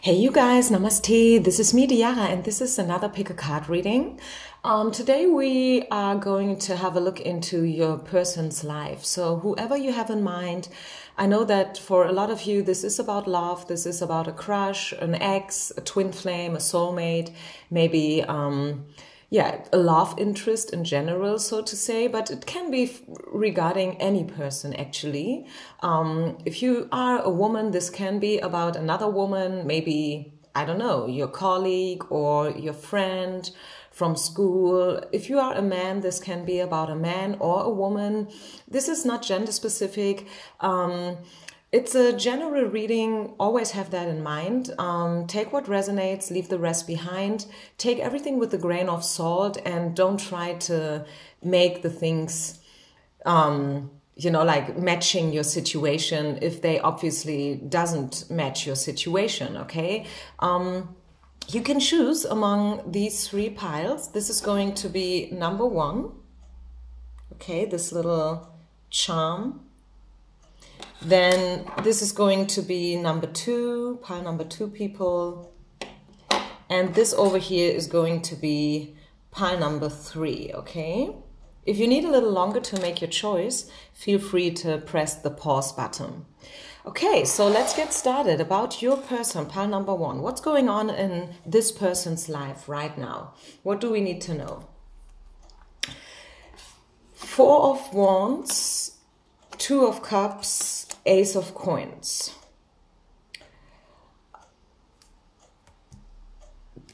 Hey you guys, Namaste. This is me, Diara, and this is another pick a card reading. Today we are going to have a look into your person's life. So whoever you have in mind, I know that for a lot of you, this is about love. This is about a crush, an ex, a twin flame, a soulmate, maybe, a love interest in general, so to say, but it can be regarding any person, actually. If you are a woman, this can be about another woman, maybe, I don't know, your colleague or your friend from school. If you are a man, this can be about a man or a woman. This is not gender specific. It's a general reading. Always have that in mind. Take what resonates, leave the rest behind. Take everything with a grain of salt and don't try to make the things, like matching your situation if they obviously doesn't match your situation, okay? You can choose among these three piles. This is going to be number one, okay, this little charm. Then this is going to be number two, pile number two, people. And this over here is going to be pile number three, okay? If you need a little longer to make your choice, feel free to press the pause button. Okay, so let's get started. About your person, pile number one. What's going on in this person's life right now? What do we need to know? Four of Wands, Two of Cups, Ace of Coins.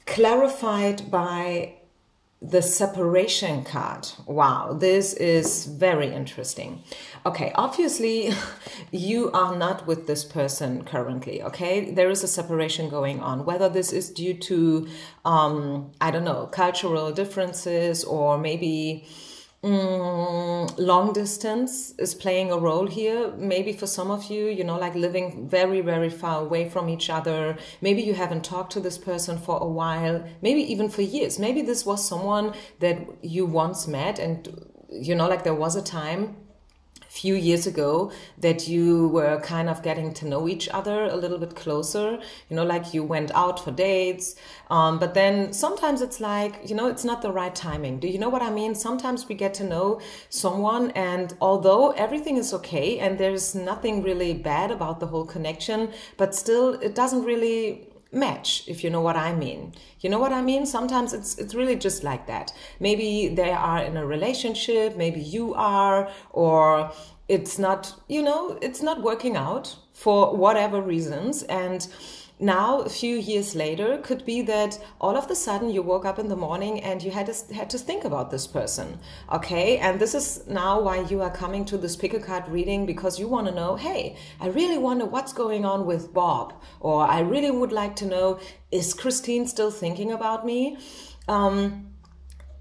Clarified by the separation card. Wow, this is very interesting. Okay, obviously you are not with this person currently, okay? There is a separation going on, whether this is due to, I don't know, cultural differences or maybe long distance is playing a role here. Maybe for some of you, like living very, very far away from each other. Maybe you haven't talked to this person for a while, maybe even for years. Maybe this was someone that you once met and, like there was a time few years ago that you were kind of getting to know each other a little bit closer, like you went out for dates, but then sometimes it's like, it's not the right timing. Do you know what I mean? Sometimes we get to know someone and although everything is okay and there's nothing really bad about the whole connection, but still it doesn't really match, if you know what I mean. You know what I mean? Sometimes it's really just like that. Maybe they are in a relationship, maybe you are, or it's not, it's not working out for whatever reasons. And now, a few years later, could be that all of a sudden you woke up in the morning and you had to think about this person, okay? And this is now why you are coming to this pick a card reading, because you want to know, hey, I really wonder what's going on with Bob, or I really would like to know, is Christine still thinking about me?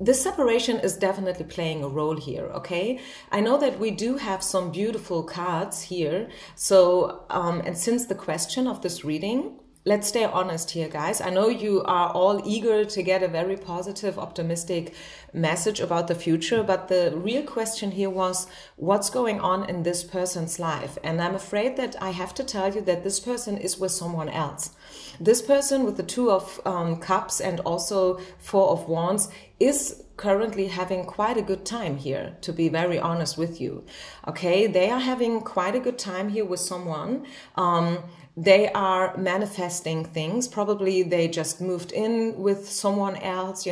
This separation is definitely playing a role here, okay? I know that we do have some beautiful cards here. So, and since the question of this reading, let's stay honest here, guys. I know you are all eager to get a very positive, optimistic message about the future, but the real question here was, what's going on in this person's life? And I'm afraid that I have to tell you that this person is with someone else. This person with the Two of Cups and also Four of Wands is currently having quite a good time here, to be very honest with you. Okay, they are having quite a good time here with someone. They are manifesting things. Probably they just moved in with someone else,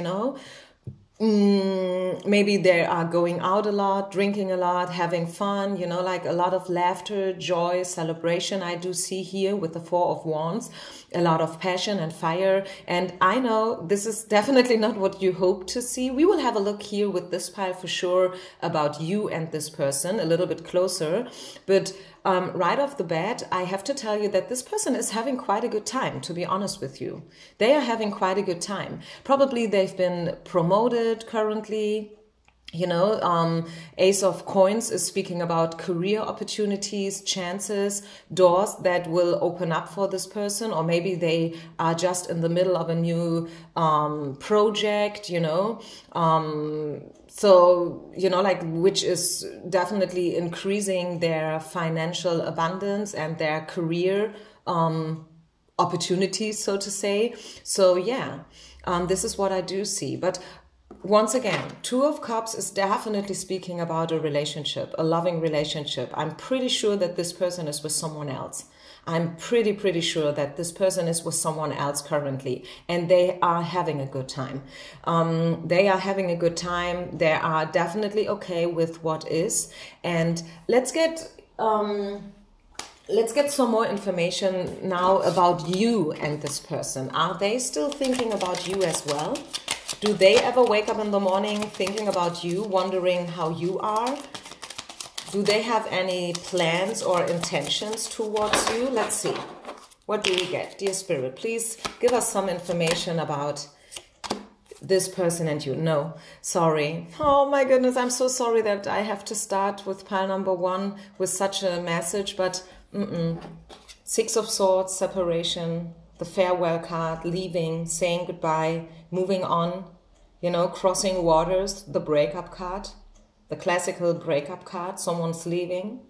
Maybe they are going out a lot, drinking a lot, having fun, like a lot of laughter, joy, celebration. I do see here with the Four of Wands, a lot of passion and fire. And I know this is definitely not what you hope to see. We will have a look here with this pile for sure about you and this person a little bit closer. But right off the bat, I have to tell you that this person is having quite a good time, to be honest with you. They are having quite a good time. Probably they've been promoted currently. Ace of Coins is speaking about career opportunities, chances, doors that will open up for this person, or maybe they are just in the middle of a new project, So, which is definitely increasing their financial abundance and their career opportunities, so to say. So yeah, this is what I do see. But once again, Two of Cups is definitely speaking about a relationship, a loving relationship. I'm pretty sure that this person is with someone else. I'm pretty sure that this person is with someone else currently, and they are having a good time. They are having a good time. They are definitely okay with what is. And let's get some more information now about you and this person. Are they still thinking about you as well? Do they ever wake up in the morning thinking about you, wondering how you are? Do they have any plans or intentions towards you? Let's see. What do we get? Dear Spirit, please give us some information about this person and you. No, sorry. Oh my goodness, I'm so sorry that I have to start with pile number 1 with such a message, but Six of Swords, separation, the farewell card, leaving, saying goodbye, moving on, you know, crossing waters, the breakup card. The classical breakup card, someone's leaving.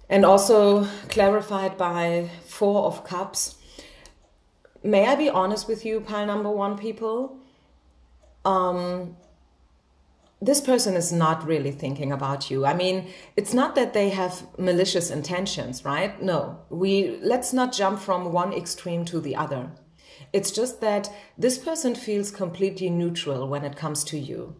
And also clarified by Four of Cups. May I be honest with you, pile number 1 people? This person is not really thinking about you. I mean, it's not that they have malicious intentions, right? No, let's not jump from one extreme to the other. It's just that this person feels completely neutral when it comes to you.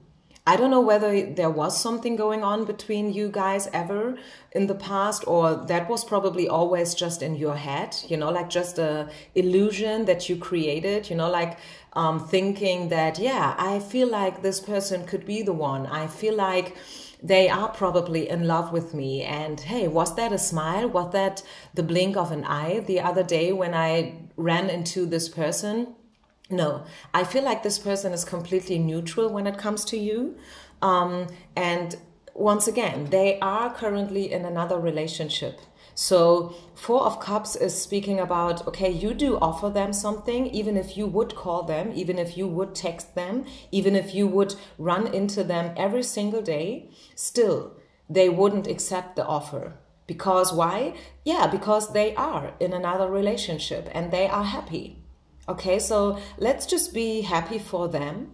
I don't know whether there was something going on between you guys ever in the past, or that was probably always just in your head, you know, like just a illusion that you created, you know, like thinking that, yeah, I feel like this person could be the one. I feel like they are probably in love with me. And hey, was that a smile? Was that the blink of an eye the other day when I ran into this person? No, I feel like this person is completely neutral when it comes to you. And once again, they are currently in another relationship. So Four of Cups is speaking about, okay, you do offer them something, even if you would call them, even if you would text them, even if you would run into them every single day, still, they wouldn't accept the offer. Because why? Yeah, because they are in another relationship and they are happy. Okay, so let's just be happy for them.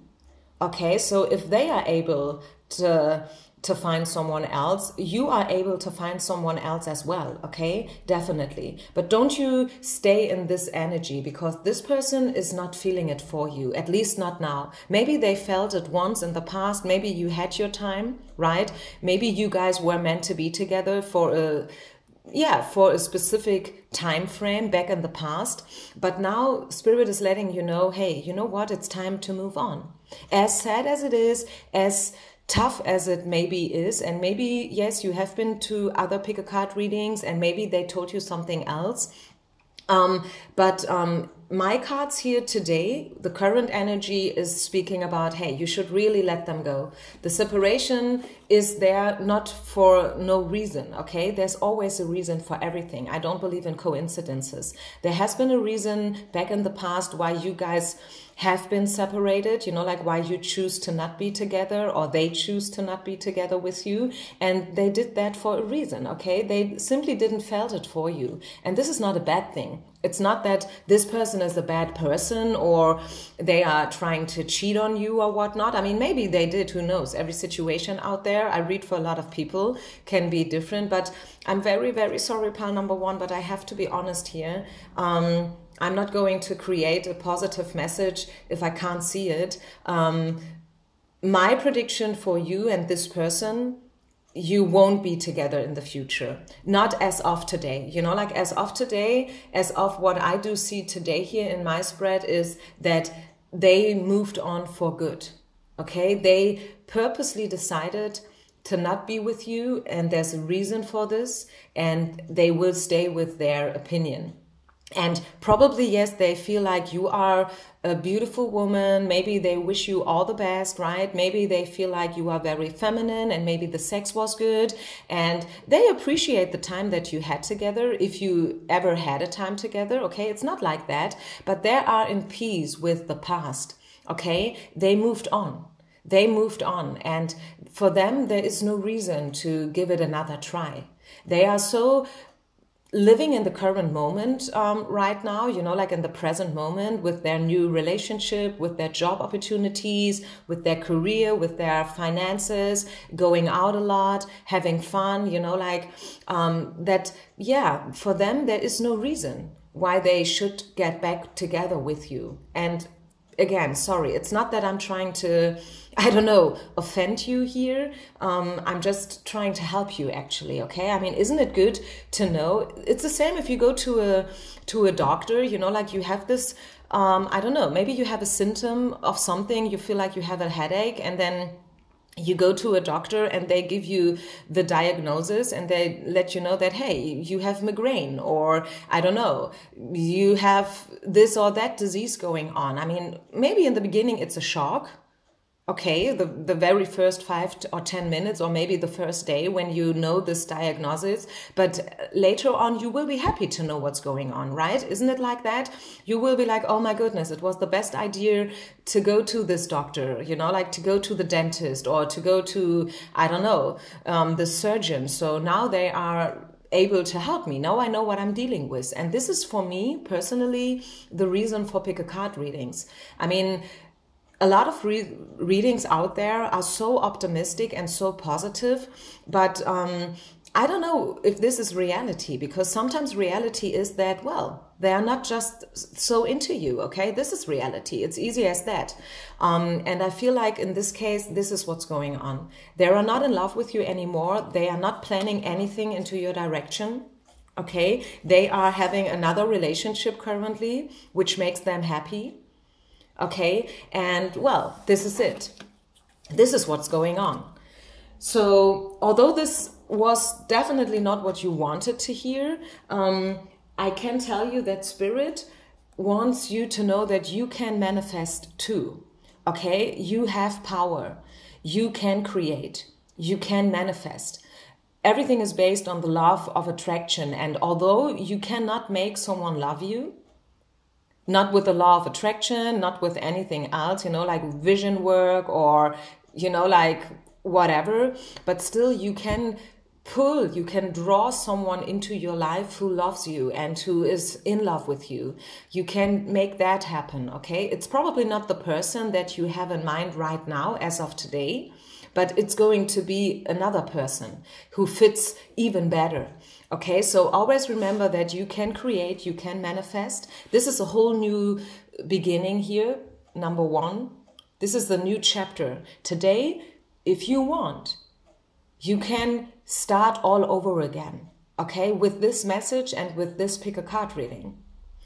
Okay, so if they are able to find someone else, you are able to find someone else as well. Okay, definitely. But don't you stay in this energy, because this person is not feeling it for you, at least not now. Maybe they felt it once in the past. Maybe you had your time, right? Maybe you guys were meant to be together for a specific time frame back in the past. But now Spirit is letting you know, hey, you know what? It's time to move on. As sad as it is, as tough as it maybe is, and maybe, yes, you have been to other pick a card readings and maybe they told you something else. But my cards here today, the current energy is speaking about, hey, you should really let them go. The separation is there not for no reason, okay? There's always a reason for everything. I don't believe in coincidences. There has been a reason back in the past why you guys have been separated, you know, like why you choose to not be together, or they choose to not be together with you. And they did that for a reason, okay? They simply didn't felt it for you. And this is not a bad thing. It's not that this person is a bad person or they are trying to cheat on you or whatnot. I mean, maybe they did, who knows? Every situation out there, I read for a lot of people, can be different. But I'm very, very sorry, pile number 1, but I have to be honest here. I'm not going to create a positive message if I can't see it. My prediction for you and this person, you won't be together in the future. Not as of today. You know, like as of today, as of what I do see today here in my spread is that they moved on for good. Okay? They purposely decided to not be with you, and there's a reason for this, and they will stay with their opinion. And probably, yes, they feel like you are a beautiful woman. Maybe they wish you all the best, right? Maybe they feel like you are very feminine and maybe the sex was good. And they appreciate the time that you had together, if you ever had a time together, okay? It's not like that, but they are in peace with the past, okay? They moved on. They moved on. And for them, there is no reason to give it another try. They are so living in the current moment right now, you know, like in the present moment with their new relationship, with their job opportunities, with their career, with their finances, going out a lot, having fun, you know, like that, yeah, for them, there is no reason why they should get back together with you. And again, sorry, it's not that I'm trying to, I don't know, offend you here. I'm just trying to help you, actually, okay? I mean, isn't it good to know? It's the same if you go to a doctor, you know, like you have this, I don't know, maybe you have a symptom of something, you feel like you have a headache, and then you go to a doctor and they give you the diagnosis and they let you know that, hey, you have migraine, or I don't know, you have this or that disease going on. I mean, maybe in the beginning it's a shock. Okay, the very first 5 or 10 minutes, or maybe the first day when you know this diagnosis, but later on you will be happy to know what's going on, right? Isn't it like that? You will be like, oh my goodness, it was the best idea to go to this doctor, you know, like to go to the dentist or to go to, I don't know, the surgeon. So now they are able to help me. Now I know what I'm dealing with. And this is for me personally the reason for pick a card readings. I mean, a lot of readings out there are so optimistic and so positive, but I don't know if this is reality, because sometimes reality is that, well, they are not just so into you, okay? This is reality. It's easy as that. And I feel like in this case, this is what's going on. They are not in love with you anymore. They are not planning anything into your direction. Okay? They are having another relationship currently, which makes them happy. Okay, and well, this is it. This is what's going on. So, although this was definitely not what you wanted to hear, I can tell you that Spirit wants you to know that you can manifest too. Okay, you have power. You can create. You can manifest. Everything is based on the law of attraction. And although you cannot make someone love you, not with the law of attraction, not with anything else, you know, like vision work or, you know, like whatever, but still you can pull, you can draw someone into your life who loves you and who is in love with you. You can make that happen, okay? It's probably not the person that you have in mind right now as of today, but it's going to be another person who fits even better. Okay, so always remember that you can create, you can manifest. This is a whole new beginning here, number one. This is the new chapter. Today, if you want, you can start all over again, okay, with this message and with this pick a card reading.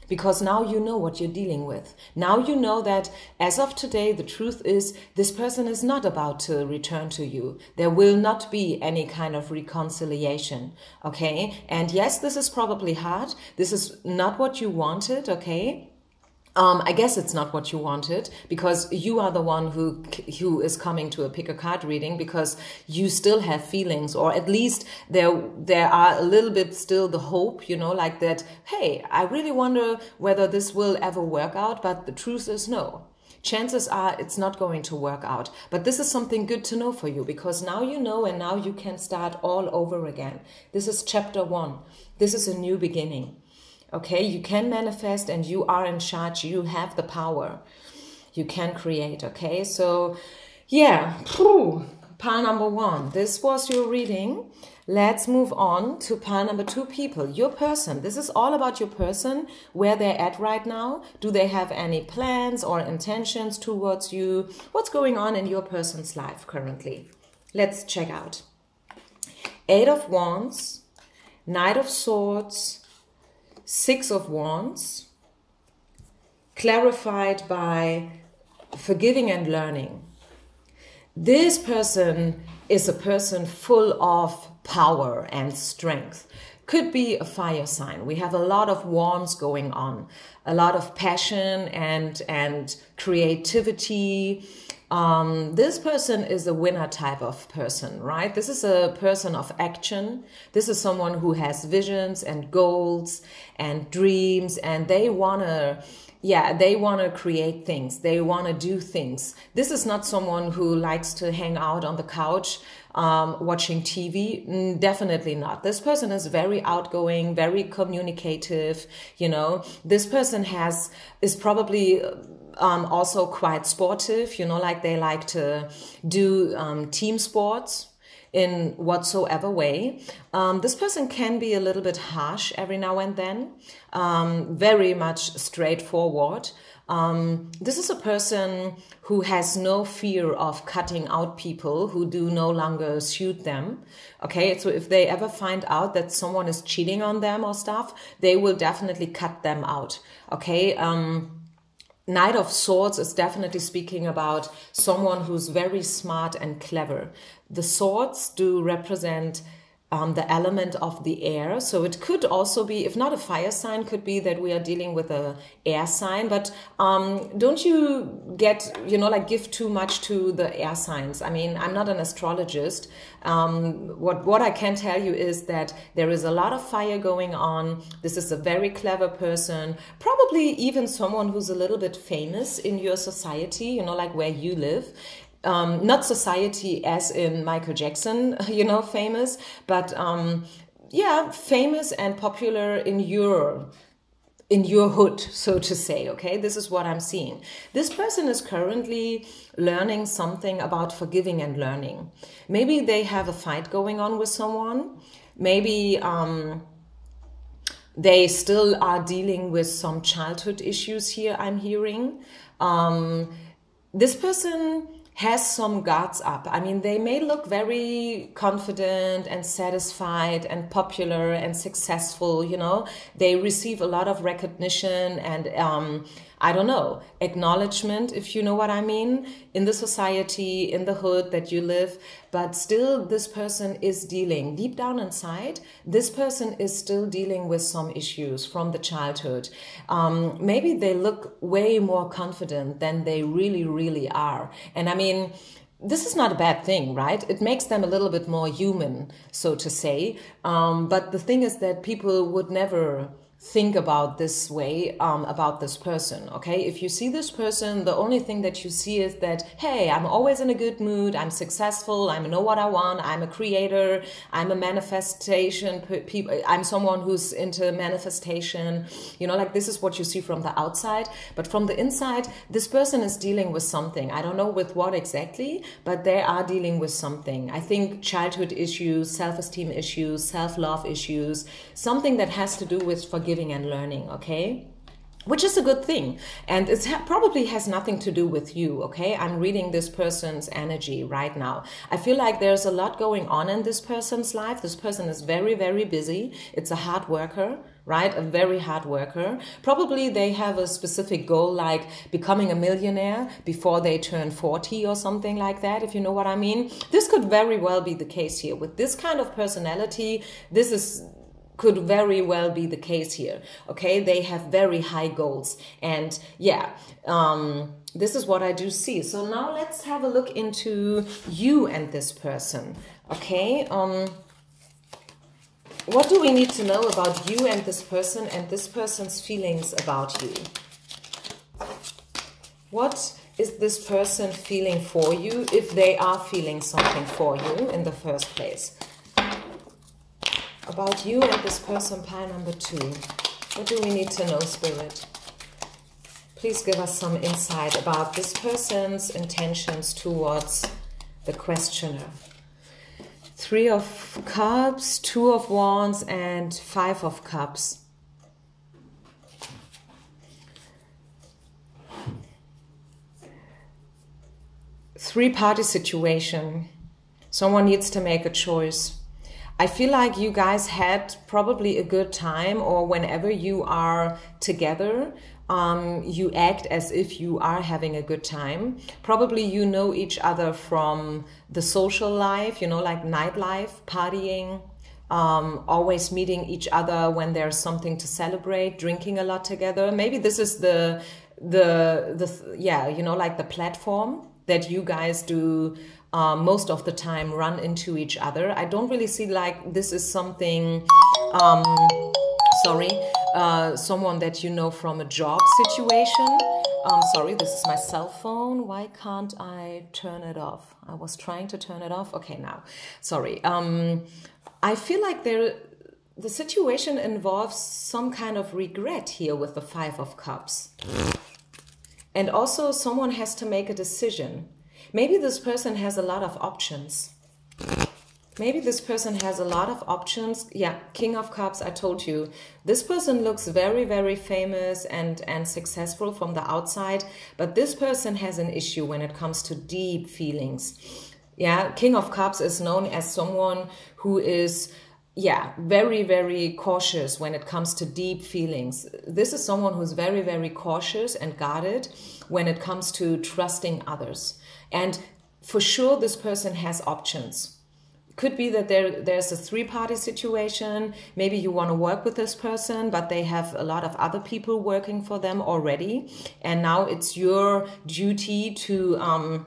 Because now you know what you're dealing with. Now you know that as of today, the truth is this person is not about to return to you. There will not be any kind of reconciliation, okay? And yes, this is probably hard. This is not what you wanted, okay? I guess it's not what you wanted, because you are the one who is coming to a pick a card reading because you still have feelings, or at least there are a little bit still the hope, you know, like that, hey, I really wonder whether this will ever work out, but the truth is no. Chances are it's not going to work out. But this is something good to know for you, because now you know, and now you can start all over again. This is chapter 1. This is a new beginning. Okay, you can manifest and you are in charge. You have the power. You can create, okay? So, yeah, pile number 1. This was your reading. Let's move on to pile number 2, people. Your person. This is all about your person, where they're at right now. Do they have any plans or intentions towards you? What's going on in your person's life currently? Let's check out. 8 of Wands, Knight of Swords, 6 of Wands, clarified by forgiving and learning. This person is a person full of power and strength. Could be a fire sign. We have a lot of wands going on, a lot of passion and creativity. This person is a winner type of person, right? This is a person of action. This is someone who has visions and goals and dreams, and they want to create things. They want to do things. This is not someone who likes to hang out on the couch watching TV? Definitely not. This person is very outgoing, very communicative. You know, this person is probably also quite sportive. You know, like they like to do team sports in whatsoever way. This person can be a little bit harsh every now and then, very much straightforward. This is a person who has no fear of cutting out people who do no longer suit them. Okay, so if they ever find out that someone is cheating on them or stuff, they will definitely cut them out. Okay, Knight of Swords is definitely speaking about someone who's very smart and clever. The swords do represent the element of the air. So it could also be, if not a fire sign, could be that we are dealing with a air sign. But don't you get, you know, like give too much to the air signs. I mean, I'm not an astrologist. What I can tell you is that there is a lot of fire going on. This is a very clever person, probably even someone who's a little bit famous in your society, you know, like where you live. Not society as in Michael Jackson, you know, famous, but yeah, famous and popular in your hood, so to say. Okay, this is what I'm seeing. This person is currently learning something about forgiving and learning. Maybe they have a fight going on with someone. Maybe they still are dealing with some childhood issues here, I'm hearing. This person has some guards up. I mean, they may look very confident and satisfied and popular and successful, you know. They receive a lot of recognition and, I don't know, acknowledgement, if you know what I mean, in the society, in the hood that you live. But still, this person is dealing, deep down inside, this person is still dealing with some issues from the childhood. Maybe they look way more confident than they really, really are. And I mean, this is not a bad thing, right? It makes them a little bit more human, so to say. But the thing is that people would never think about this way, about this person, okay? If you see this person, the only thing that you see is that, hey, I'm always in a good mood, I'm successful, I know what I want, I'm a creator, I'm a manifestation, I'm someone who's into manifestation, you know, like this is what you see from the outside. But from the inside, this person is dealing with something. I don't know with what exactly, but they are dealing with something. I think childhood issues, self-esteem issues, self-love issues, something that has to do with forgiving and learning, okay? Which is a good thing. And it probably has nothing to do with you, okay? I'm reading this person's energy right now. I feel like there's a lot going on in this person's life. This person is very, very busy. It's a hard worker, right? A very hard worker. Probably they have a specific goal like becoming a millionaire before they turn 40 or something like that, if you know what I mean. This could very well be the case here. With this kind of personality, could very well be the case here, okay? They have very high goals. And yeah, this is what I do see. So now let's have a look into you and this person, okay? What do we need to know about you and this person's feelings about you? What is this person feeling for you, if they are feeling something for you in the first place? About you and this person, pile number 2. What do we need to know, Spirit? Please give us some insight about this person's intentions towards the questioner. 3 of Cups, 2 of Wands, and 5 of Cups. Three-party situation. Someone needs to make a choice. I feel like you guys had probably a good time, or whenever you are together, you act as if you are having a good time. Probably you know each other from the social life, you know, like nightlife, partying, always meeting each other when there's something to celebrate, drinking a lot together. Maybe this is yeah, you know, like the platform that you guys do most of the time run into each other. I don't really see like this is something, sorry, someone that you know from a job situation. Sorry, this is my cell phone. Why can't I turn it off? I was trying to turn it off. Okay, now. Sorry. I feel like the situation involves some kind of regret here with the Five of Cups. And also someone has to make a decision. Maybe this person has a lot of options. Maybe this person has a lot of options. Yeah, King of Cups, I told you. This person looks very, very famous and successful from the outside, but this person has an issue when it comes to deep feelings. Yeah, King of Cups is known as someone who is, yeah, very, very cautious when it comes to deep feelings. This is someone who's very, very cautious and guarded when it comes to trusting others. And for sure, this person has options. Could be that there's a three-party situation. Maybe you want to work with this person, but they have a lot of other people working for them already. And now it's your duty to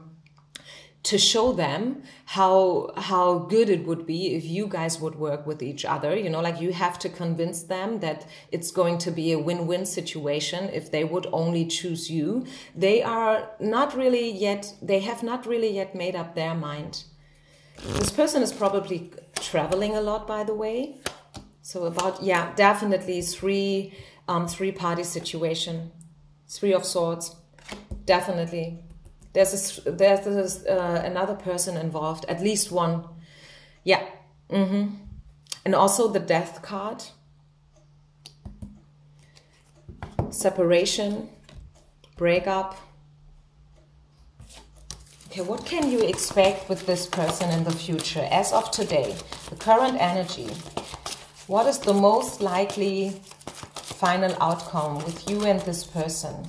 show them how good it would be if you guys would work with each other. You know, like you have to convince them that it's going to be a win-win situation if they would only choose you. They have not really yet made up their mind. This person is probably traveling a lot, by the way. So about, yeah, definitely three-party situation. Three of Swords, definitely. There's another person involved, at least one. Yeah. And also the Death card. Separation, breakup. Okay, what can you expect with this person in the future? As of today, the current energy. What is the most likely final outcome with you and this person?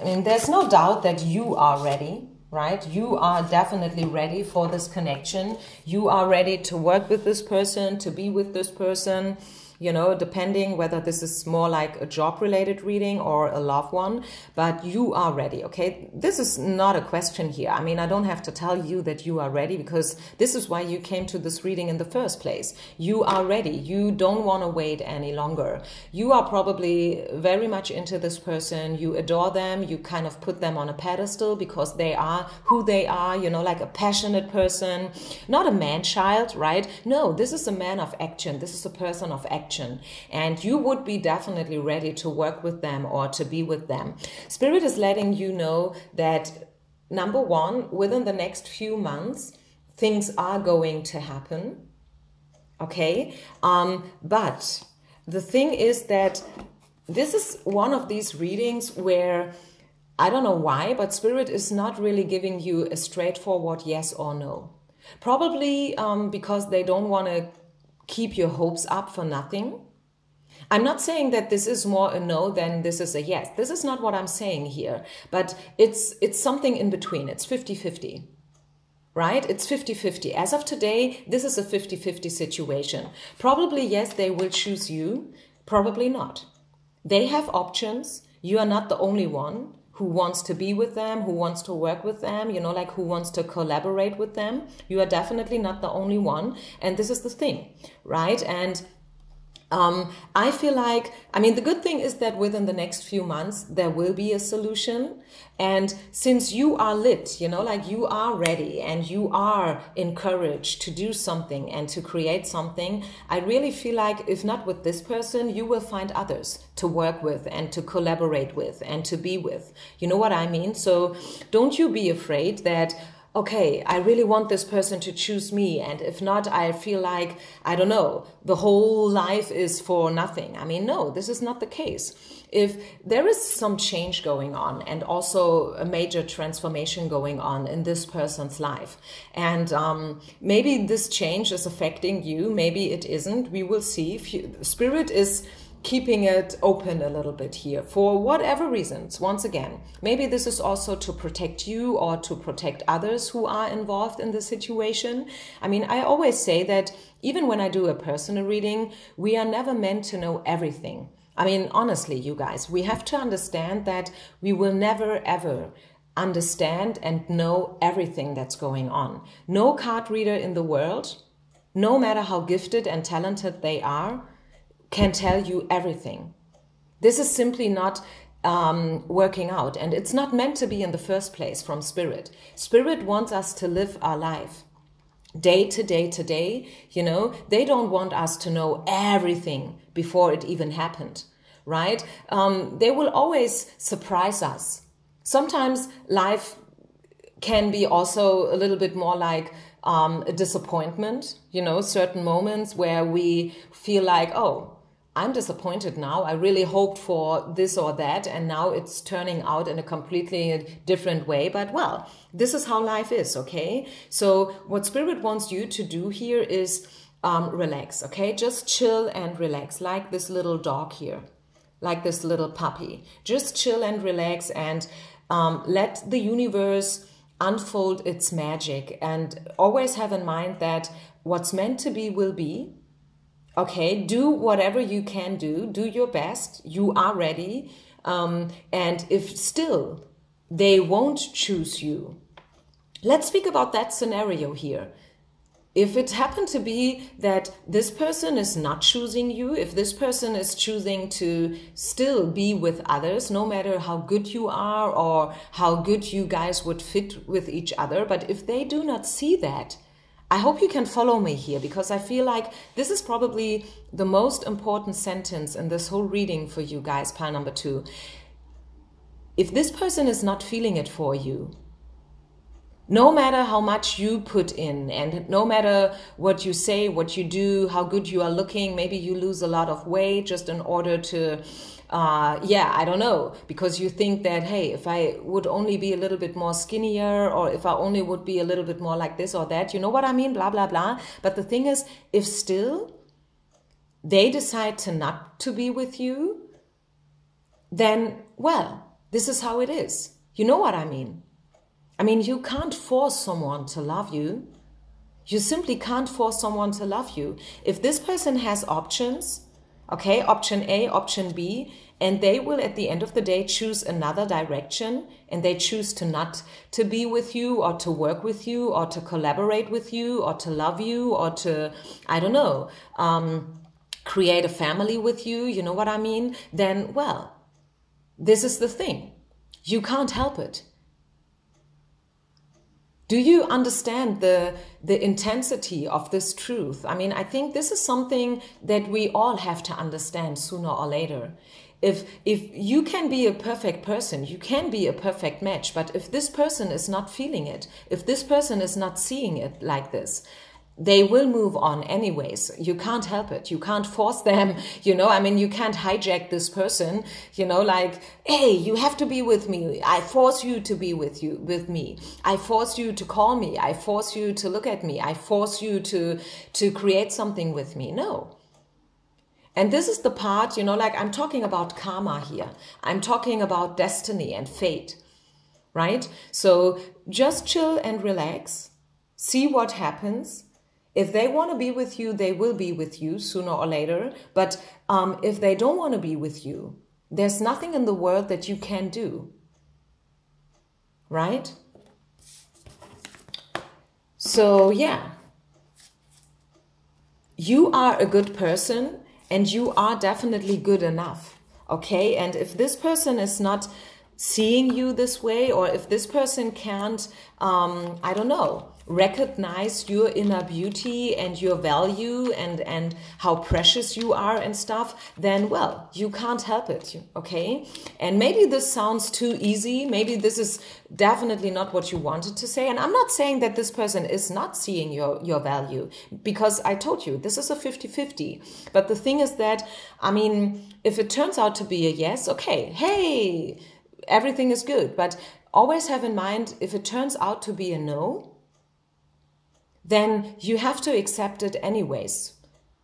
I mean, there's no doubt that you are ready, right? You are definitely ready for this connection. You are ready to work with this person, to be with this person. You know, depending whether this is more like a job-related reading or a love one, but you are ready, okay? This is not a question here. I mean, I don't have to tell you that you are ready because this is why you came to this reading in the first place. You are ready. You don't want to wait any longer. You are probably very much into this person. You adore them. You kind of put them on a pedestal because they are who they are, you know, like a passionate person, not a man-child, right? No, this is a man of action. This is a person of action. And you would be definitely ready to work with them or to be with them. Spirit is letting you know that, number one, within the next few months, things are going to happen. Okay? But the thing is that this is one of these readings where, I don't know why, but Spirit is not really giving you a straightforward yes or no. Probably because they don't want to keep your hopes up for nothing. I'm not saying that this is more a no than this is a yes. This is not what I'm saying here, but it's something in between. It's 50-50, right? It's 50-50. As of today, this is a 50-50 situation. Probably yes, they will choose you. Probably not. They have options. You are not the only one who wants to be with them, who wants to work with them, you know, like who wants to collaborate with them. You are definitely not the only one. And this is the thing, right? And I feel like, I mean, the good thing is that within the next few months, there will be a solution. And since you are lit, you know, like you are ready and you are encouraged to do something and to create something, I really feel like if not with this person, you will find others to work with and to collaborate with and to be with. You know what I mean? So don't you be afraid that, okay, I really want this person to choose me. And if not, I feel like, I don't know, the whole life is for nothing. I mean, no, this is not the case. If there is some change going on and also a major transformation going on in this person's life, and maybe this change is affecting you, maybe it isn't, we will see. Spirit is keeping it open a little bit here for whatever reasons. Once again, maybe this is also to protect you or to protect others who are involved in the situation. I mean, I always say that even when I do a personal reading, we are never meant to know everything. I mean, honestly, you guys, we have to understand that we will never, ever understand and know everything that's going on. No card reader in the world no matter how gifted and talented they are, can tell you everything. This is simply not working out, and it's not meant to be in the first place from Spirit. Spirit wants us to live our life day to day to day. You know, they don't want us to know everything before it even happened, right? They will always surprise us. Sometimes life can be also a little bit more like a disappointment, you know, certain moments where we feel like, oh, I'm disappointed now. I really hoped for this or that, and now it's turning out in a completely different way. But well, this is how life is, okay? So what Spirit wants you to do here is relax, okay? Just chill and relax, like this little dog here, like this little puppy. Just chill and relax, and let the universe unfold its magic, and always have in mind that what's meant to be will be. Okay, do whatever you can do. Do your best. You are ready. And if still they won't choose you, let's speak about that scenario here. If it happened to be that this person is not choosing you, if this person is choosing to still be with others, no matter how good you are or how good you guys would fit with each other, but if they do not see that, I hope you can follow me here, because I feel like this is probably the most important sentence in this whole reading for you guys, pile number 2. If this person is not feeling it for you, no matter how much you put in, and no matter what you say, what you do, how good you are looking, maybe you lose a lot of weight just in order to, I don't know, because you think that, hey, if I would only be a little bit more skinnier, or if I only would be a little bit more like this or that, you know what I mean, blah, blah, blah. But the thing is, if still they decide to not to be with you, then, well, this is how it is. You know what I mean? I mean, you can't force someone to love you. You simply can't force someone to love you. If this person has options, okay, option A, option B, and they will at the end of the day choose another direction, and they choose to not to be with you, or to work with you, or to collaborate with you, or to love you, or to, I don't know, create a family with you, you know what I mean? Then, well, this is the thing. You can't help it. Do you understand the intensity of this truth? I mean, I think this is something that we all have to understand sooner or later. If you can be a perfect person, you can be a perfect match, but if this person is not feeling it, if this person is not seeing it like this, they will move on anyways. You can't help it. You can't force them, you know, I mean, you can't hijack this person, you know, like, hey, you have to be with me. I force you to be with me. I force you to call me. I force you to look at me. I force you to create something with me. No. And this is the part, you know, like I'm talking about karma here. I'm talking about destiny and fate, right? So just chill and relax. See what happens. If they want to be with you, they will be with you sooner or later. But if they don't want to be with you, there's nothing in the world that you can do. Right? So, yeah. You are a good person, and you are definitely good enough. Okay? And if this person is not seeing you this way, or if this person can't, I don't know, recognize your inner beauty and your value and how precious you are and stuff, then, well, you can't help it, okay? And maybe this sounds too easy. Maybe this is definitely not what you wanted to say. And I'm not saying that this person is not seeing your value, because I told you, this is a 50-50. But the thing is that, I mean, if it turns out to be a yes, okay, hey, everything is good. But always have in mind, if it turns out to be a no, then you have to accept it anyways,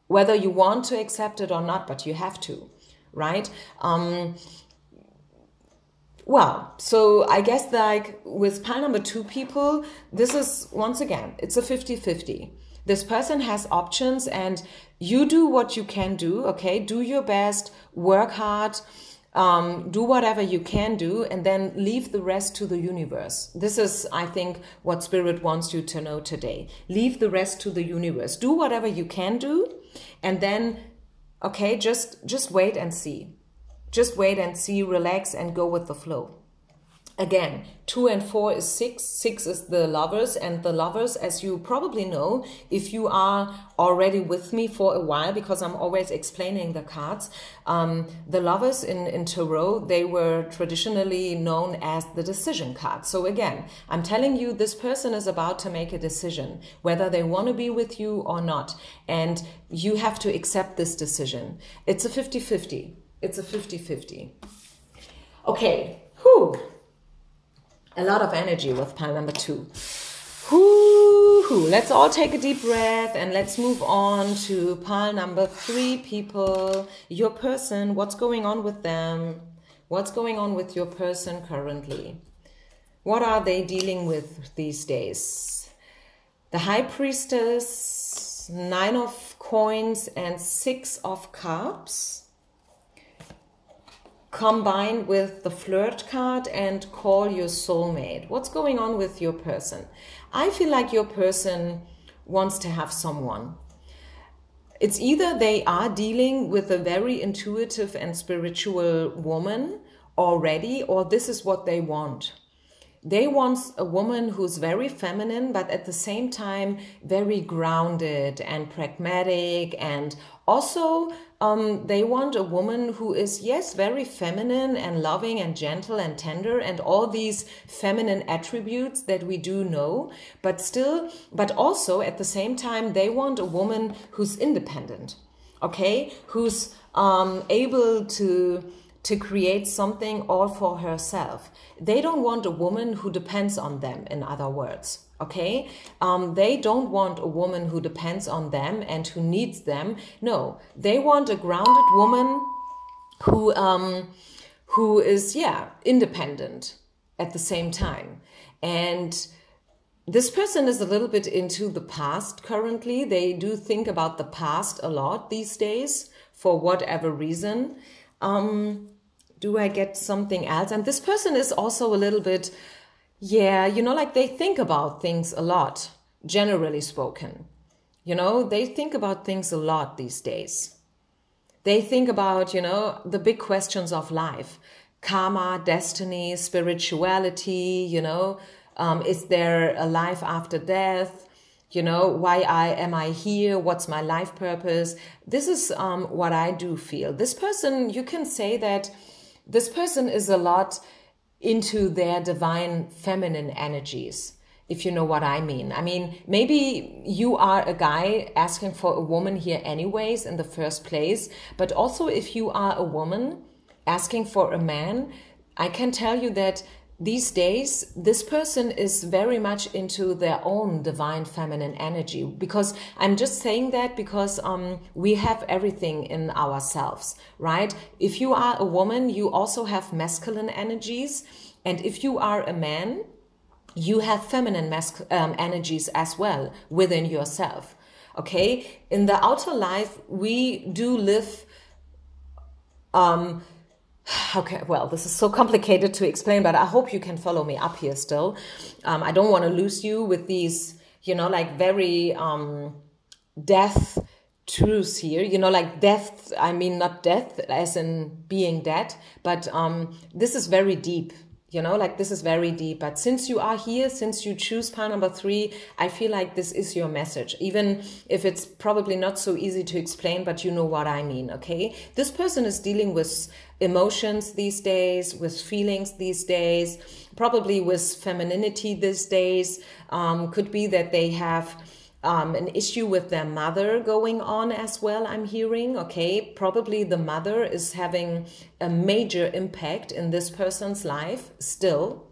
whether you want to accept it or not, but you have to, right? Well, so I guess like with pile number 2 people, this is, once again, it's a 50-50. This person has options, and you do what you can do, okay? Do your best, work hard, Do whatever you can do, and then leave the rest to the universe. This is, I think, what Spirit wants you to know today. Leave the rest to the universe. Do whatever you can do, and then, okay, just wait and see. Just wait and see, relax, and go with the flow. Again, 2 and 4 is 6. 6 is the lovers, and the lovers, as you probably know, if you are already with me for a while, because I'm always explaining the cards, the lovers in tarot, they were traditionally known as the decision card. So again, I'm telling you, this person is about to make a decision, whether they want to be with you or not. And you have to accept this decision. It's a 50-50. It's a 50-50. Okay. Whew. A lot of energy with pile number 2. Let's all take a deep breath and let's move on to pile number 3, people. Your person, what's going on with them? What's going on with your person currently? What are they dealing with these days? The High Priestess, 9 of Coins and 6 of Cups. Combined with the Flirt card and Call Your Soulmate. What's going on with your person? I feel like your person wants to have someone. It's either they are dealing with a very intuitive and spiritual woman already, or this is what they want. They want a woman who's very feminine, but at the same time very grounded and pragmatic, and also they want a woman who is, yes, very feminine and loving and gentle and tender and all these feminine attributes that we do know, but also at the same time they want a woman who's independent, okay, who's able to create something all for herself. They don't want a woman who depends on them, in other words, okay? They don't want a woman who depends on them and who needs them. No, they want a grounded woman who is, yeah, independent at the same time. And this person is a little bit into the past currently. They do think about the past a lot these days for whatever reason. Do I get something else? And this person is also a little bit, yeah, you know, like they think about things a lot, generally spoken. You know, they think about things a lot these days. They think about, you know, the big questions of life. Karma, destiny, spirituality, you know, is there a life after death? You know, why am I here? What's my life purpose? This is what I do feel. This person, you can say that this person is a lot into their divine feminine energies, if you know what I mean. I mean, maybe you are a guy asking for a woman here anyways in the first place, but also if you are a woman asking for a man, I can tell you that these days, this person is very much into their own divine feminine energy, because I'm just saying that because we have everything in ourselves, right? If you are a woman, you also have masculine energies. And if you are a man, you have feminine energies as well within yourself, okay? In the outer life, we do live... Okay, well, this is so complicated to explain, but I hope you can follow me up here still. I don't want to lose you with these, you know, like very death truths here. You know, like death, I mean not death as in being dead, but this is very deep. You know, like this is very deep. But since you are here, since you choose pile number 3, I feel like this is your message. Even if it's probably not so easy to explain, but you know what I mean, okay? This person is dealing with emotions these days, with feelings these days, probably with femininity these days. Could be that they have an issue with their mother going on as well, I'm hearing, okay? Probably the mother is having a major impact in this person's life still,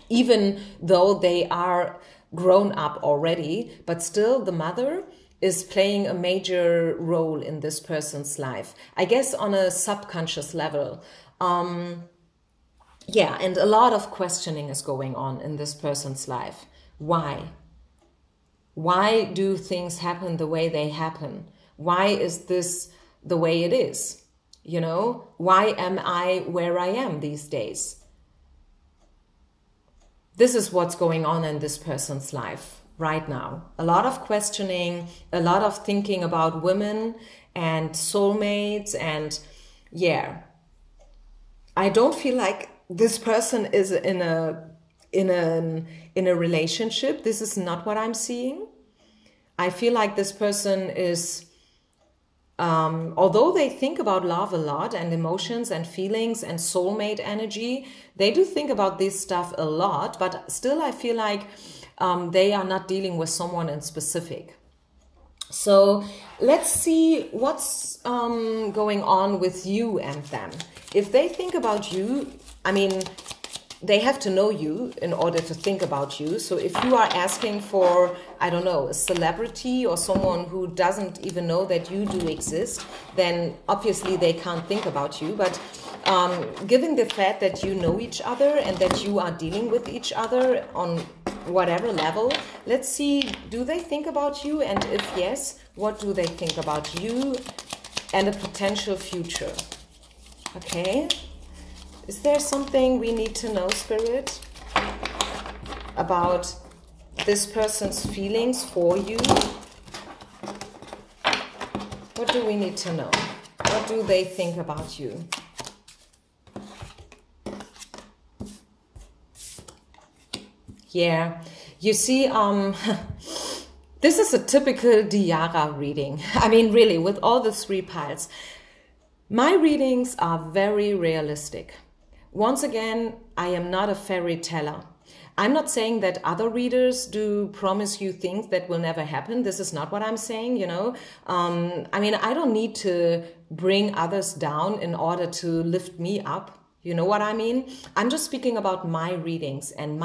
even though they are grown up already, but still the mother is playing a major role in this person's life, I guess on a subconscious level. Yeah, and a lot of questioning is going on in this person's life. Why? Why do things happen the way they happen? Why is this the way it is? You know, why am I where I am these days? This is what's going on in this person's life right now. A lot of questioning, a lot of thinking about women and soulmates, and yeah, I don't feel like this person is in a relationship. This is not what I'm seeing. I feel like this person is, although they think about love a lot and emotions and feelings and soulmate energy, they do think about this stuff a lot, but still I feel like they are not dealing with someone in specific. So let's see what's going on with you and them. If they think about you, I mean, they have to know you in order to think about you. So if you are asking for, I don't know, a celebrity or someone who doesn't even know that you do exist, then obviously they can't think about you. But given the fact that you know each other and that you are dealing with each other on whatever level, let's see, do they think about you? And if yes, what do they think about you and a potential future? Okay. Is there something we need to know, Spirit, about this person's feelings for you? What do we need to know? What do they think about you? Yeah, you see, this is a typical Dhyara reading. I mean, really, with all the 3 piles. My readings are very realistic. Once again, I am not a fairy teller. I'm not saying that other readers do promise you things that will never happen. This is not what I'm saying, you know. I mean, I don't need to bring others down in order to lift me up. You know what I mean? I'm just speaking about my readings, and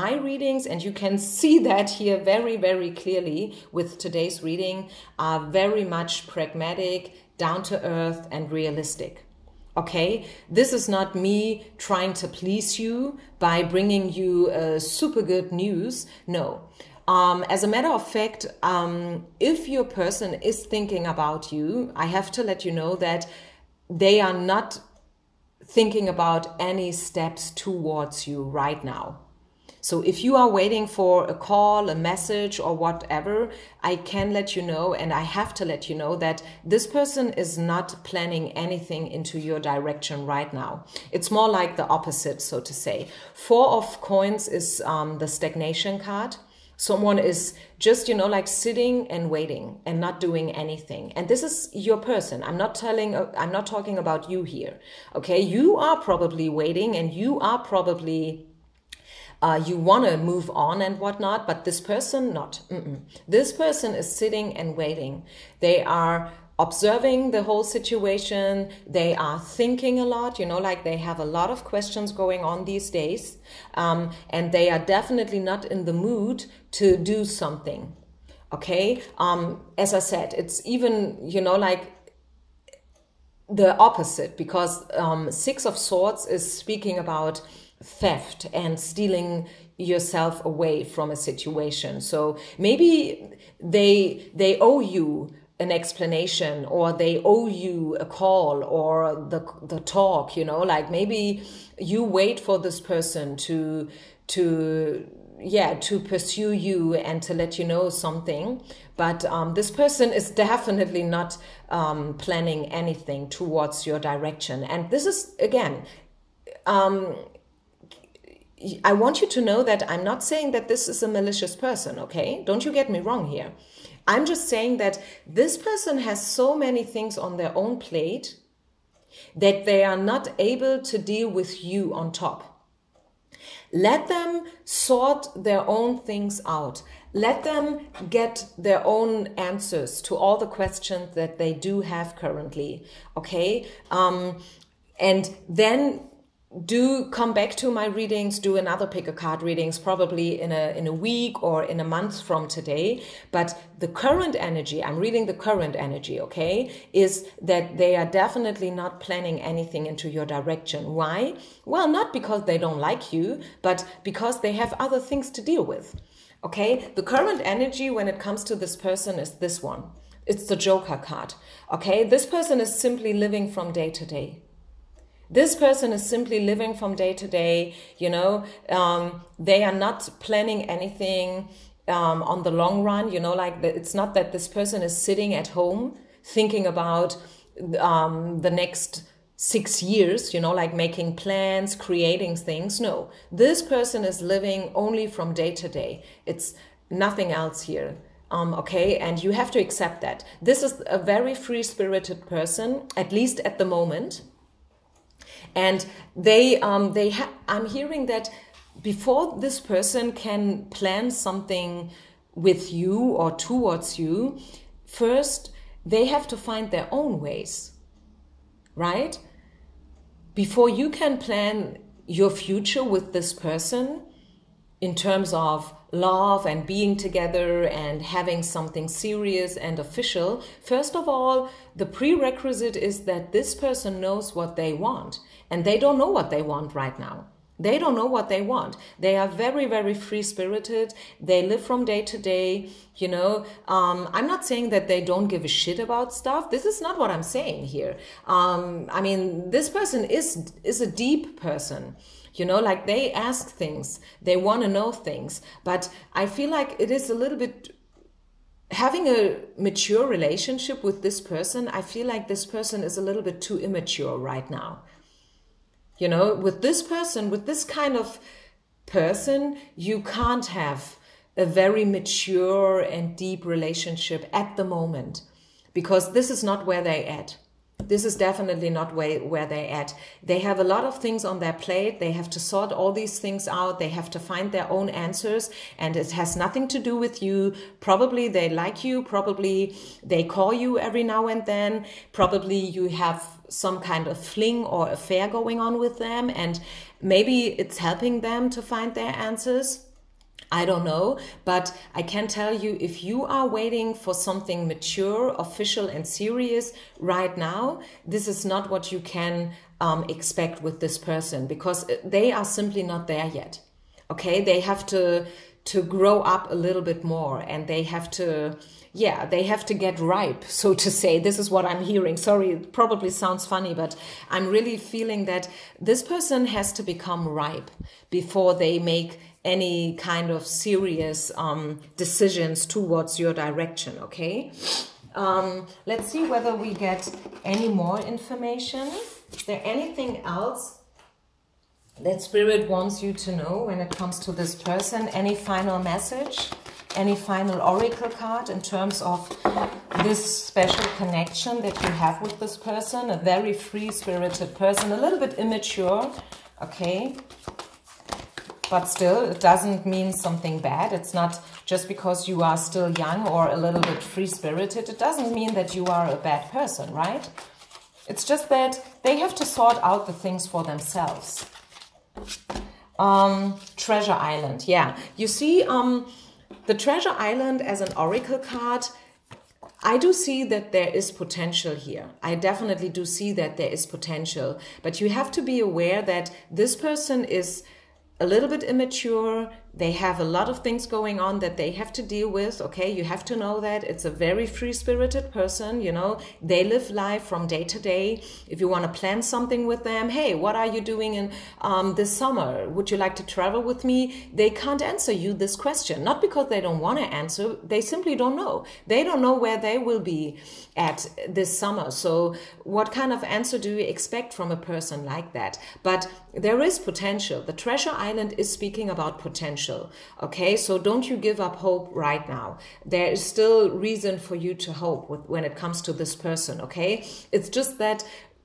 you can see that here very, very clearly with today's reading, are very much pragmatic, down to earth, and realistic. Okay, this is not me trying to please you by bringing you super good news. No. As a matter of fact, if your person is thinking about you, I have to let you know that they are not thinking about any steps towards you right now. So if you are waiting for a call, a message, or whatever, I can let you know, and I have to let you know, that this person is not planning anything into your direction right now. It's more like the opposite, so to say. 4 of Coins is the stagnation card. Someone is just, you know, like sitting and waiting and not doing anything. And this is your person. I'm not talking about you here. Okay, you are probably waiting, and you are probably you want to move on and whatnot, but this person not. This person is sitting and waiting. They are observing the whole situation. They are thinking a lot, you know, like they have a lot of questions going on these days. And they are definitely not in the mood to do something. Okay. As I said, it's even, you know, like the opposite, because 6 of Swords is speaking about theft and stealing yourself away from a situation. So maybe they owe you an explanation, or they owe you a call, or the talk, you know, like maybe you wait for this person to pursue you and to let you know something. But this person is definitely not planning anything towards your direction. And this is, again, I want you to know that I'm not saying that this is a malicious person, okay? Don't you get me wrong here. I'm just saying that this person has so many things on their own plate that they are not able to deal with you on top. Let them sort their own things out. Let them get their own answers to all the questions that they do have currently, okay? And then do come back to my readings, do another pick a card readings, probably in a week or in a month from today. But the current energy, I'm reading the current energy, okay, is that they are definitely not planning anything into your direction. Why? Well, not because they don't like you, but because they have other things to deal with. Okay, the current energy when it comes to this person is this one. It's the Joker card. Okay, this person is simply living from day to day. This person is simply living from day to day, you know, they are not planning anything on the long run, you know, like it's not that this person is sitting at home thinking about the next 6 years, you know, like making plans, creating things. No, this person is living only from day to day. It's nothing else here. Okay, and you have to accept that. This is a very free-spirited person, at least at the moment. And I'm hearing that before this person can plan something with you or towards you, first they have to find their own ways, right? Before you can plan your future with this person in terms of love and being together and having something serious and official, first of all, the prerequisite is that this person knows what they want. And they don't know what they want right now. They don't know what they want. They are very, very free-spirited. They live from day to day, you know. I'm not saying that they don't give a shit about stuff. This is not what I'm saying here. I mean, this person is a deep person. You know, like they ask things. They want to know things. But I feel like it is a little bit... Having a mature relationship with this person, I feel like this person is a little bit too immature right now. You know, with this person, with this kind of person, you can't have a very mature and deep relationship at the moment, because this is not where they're at. This is definitely not where they're at. They have a lot of things on their plate. They have to sort all these things out. They have to find their own answers, and it has nothing to do with you. Probably they like you. Probably they call you every now and then. Probably you have some kind of fling or affair going on with them, and maybe it's helping them to find their answers. I don't know, but I can tell you, if you are waiting for something mature, official and serious right now, this is not what you can expect with this person, because they are simply not there yet. Okay, they have to grow up a little bit more, and they have to, yeah, they have to get ripe, so to say. This is what I'm hearing. Sorry, it probably sounds funny, but I'm really feeling that this person has to become ripe before they make any kind of serious decisions towards your direction, okay? Let's see whether we get any more information. Is there anything else that Spirit wants you to know when it comes to this person? Any final message? Any final oracle card in terms of this special connection that you have with this person? A very free-spirited person, a little bit immature, okay? But still, it doesn't mean something bad. It's not just because you are still young or a little bit free-spirited. It doesn't mean that you are a bad person, right? It's just that they have to sort out the things for themselves. Treasure Island, yeah. You see, the Treasure Island as an oracle card, I do see that there is potential here. I definitely do see that there is potential. But you have to be aware that this person is a little bit immature. They have a lot of things going on that they have to deal with, okay? You have to know that. It's a very free-spirited person, you know? They live life from day to day. If you want to plan something with them, hey, what are you doing in this summer? Would you like to travel with me? They can't answer you this question. Not because they don't want to answer. They simply don't know. They don't know where they will be at this summer. So what kind of answer do you expect from a person like that? But there is potential. The Treasure Island is speaking about potential. Okay, so don't you give up hope right now. There is still reason for you to hope when it comes to this person, okay? It's just that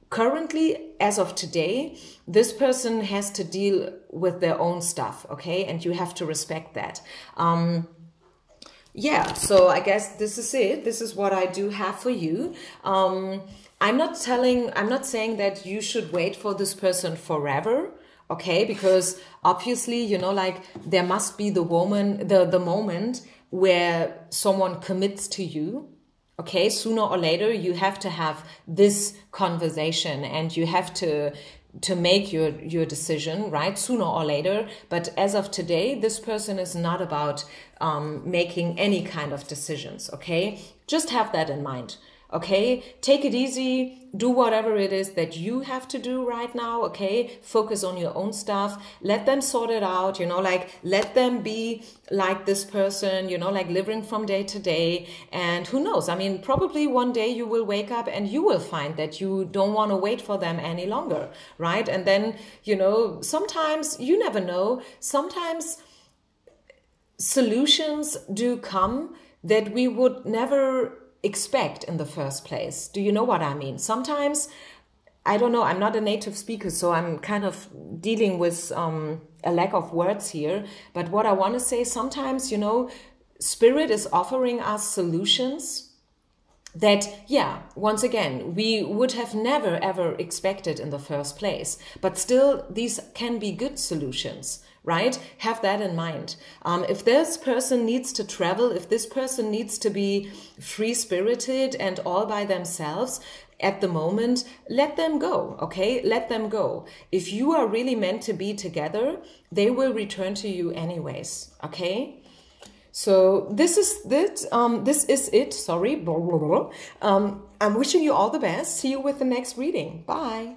currently, as of today, this person has to deal with their own stuff, okay? And you have to respect that. Yeah, so I guess this is it. This is what I do have for you. I'm not saying that you should wait for this person forever. Okay, because obviously, you know, like there must be the moment where someone commits to you. Okay, sooner or later you have to have this conversation and you have to make your decision, right? Sooner or later. But as of today, this person is not about making any kind of decisions. Okay, just have that in mind. Okay, take it easy, do whatever it is that you have to do right now, okay? Focus on your own stuff, let them sort it out, you know, like let them be like this person, you know, like living from day to day. And who knows, I mean, probably one day you will wake up and you will find that you don't want to wait for them any longer, right? And then, you know, sometimes, you never know, sometimes solutions do come that we would never expect in the first place. Do you know what I mean? Sometimes, I don't know, I'm not a native speaker, so I'm kind of dealing with a lack of words here. But what I want to say, sometimes, you know, Spirit is offering us solutions that, yeah, once again, we would have never ever expected in the first place. But still, these can be good solutions, right? Have that in mind. If this person needs to travel, if this person needs to be free-spirited and all by themselves at the moment, let them go, okay? Let them go. If you are really meant to be together, they will return to you anyways, okay? So this is it. Sorry. I'm wishing you all the best. See you with the next reading. Bye.